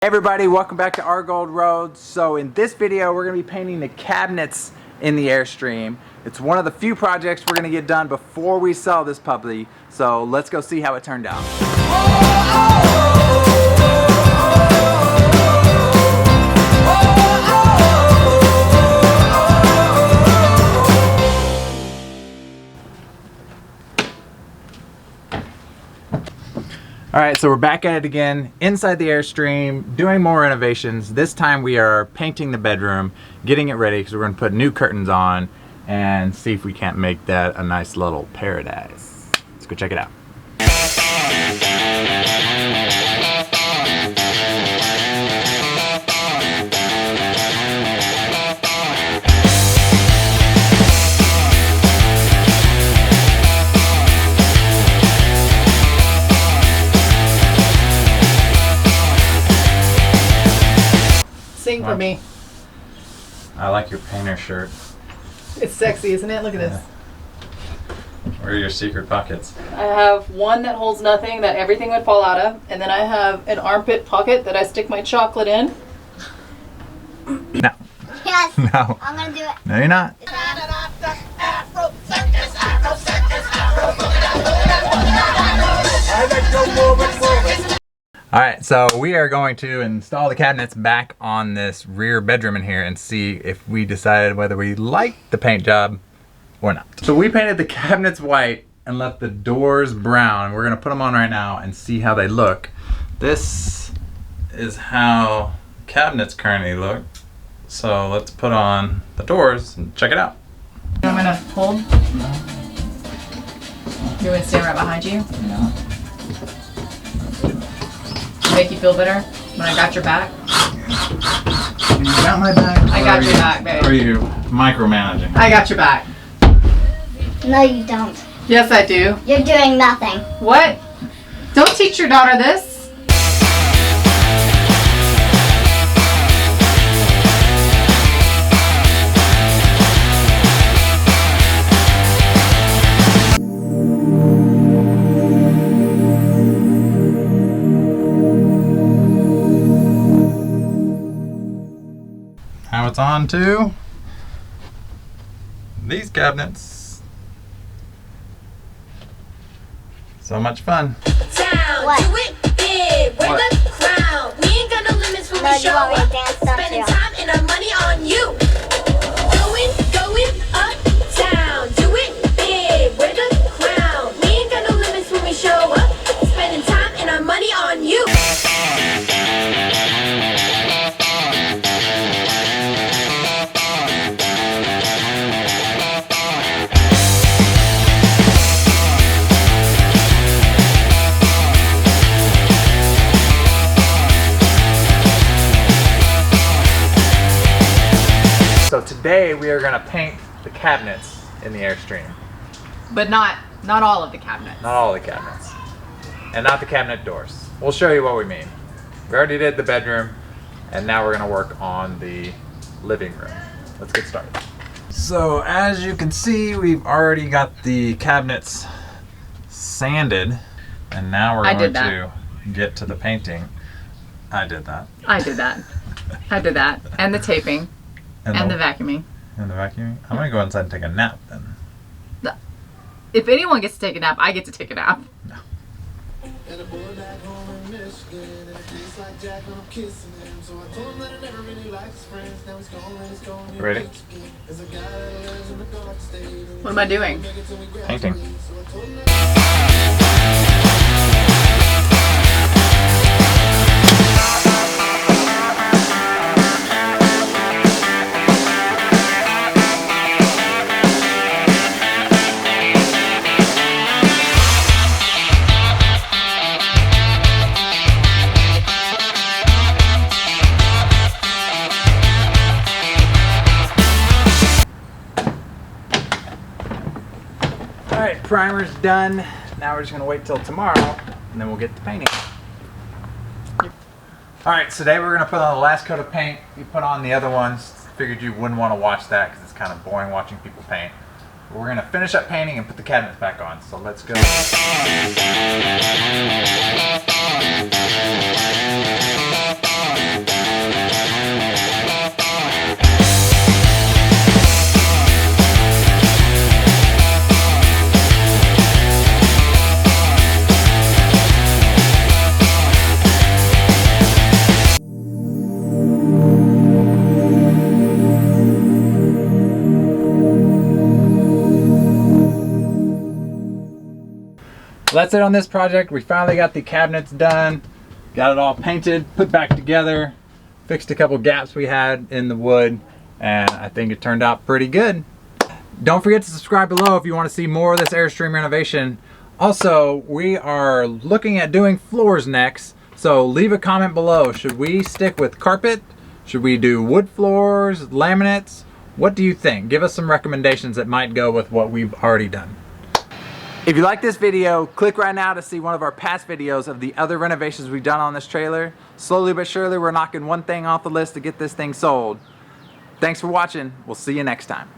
Hey everybody, welcome back to Our Gold Road. So in this video we're going to be painting the cabinets in the Airstream. It's one of the few projects we're going to get done before we sell this puppy. So let's go see how it turned out. Alright, so we're back at it again, inside the Airstream, doing more renovations. This time we are painting the bedroom, getting it ready because we're going to put new curtains on and see if we can't make that a nice little paradise. Let's go check it out. Sing for me. I like your painter shirt. It's sexy, isn't it? Look at this. Where are your secret pockets? I have one that holds nothing that everything would fall out of, and then I have an armpit pocket that I stick my chocolate in. No. Yes. No. I'm gonna do it. No, you're not. Alright, so we are going to install the cabinets back on this rear bedroom in here and see if we decided whether we like the paint job or not. So we painted the cabinets white and left the doors brown. We're going to put them on right now and see how they look. This is how cabinets currently look. So let's put on the doors and check it out. I'm gonna hold. You want to stand right behind you? Yeah. Make you feel better when I got your back? You got my back? I got your back, babe. Or are you micromanaging? I got your back. No, you don't. Yes, I do. You're doing nothing. What? Don't teach your daughter this. Now it's on to these cabinets. So much fun. What? Do it big, wear the crown. We ain't got no limits when No, we you show want me to up. dance, don't Spending you? time and our money on you. Going uptown. Do it big, wear the crown. We ain't got no limits when we show up. Spending time and our money on you. So today we are going to paint the cabinets in the Airstream. But not all of the cabinets. Not all the cabinets. And not the cabinet doors. We'll show you what we mean. We already did the bedroom, and now we're going to work on the living room. Let's get started. So as you can see, we've already got the cabinets sanded, and now we're going to get to the painting. I did that. I did that. I did that. And the taping. And the vacuuming. And the vacuuming? I'm going to go inside and take a nap then. If anyone gets to take a nap, I get to take a nap. No. Ready? What am I doing? Painting. Alright, primer's done. Now we're just going to wait till tomorrow, and then we'll get to painting. Alright, so today we're going to put on the last coat of paint. We put on the other ones. Figured you wouldn't want to watch that because it's kind of boring watching people paint. But we're going to finish up painting and put the cabinets back on. So let's go. That's it on this project. We finally got the cabinets done, got it all painted, put back together, fixed a couple gaps we had in the wood, and I think it turned out pretty good. Don't forget to subscribe below if you want to see more of this Airstream renovation. Also, we are looking at doing floors next, so leave a comment below. Should we stick with carpet? Should we do wood floors, laminates? What do you think? Give us some recommendations that might go with what we've already done. If you like this video, click right now to see one of our past videos of the other renovations we've done on this trailer. Slowly but surely, we're knocking one thing off the list to get this thing sold. Thanks for watching. We'll see you next time.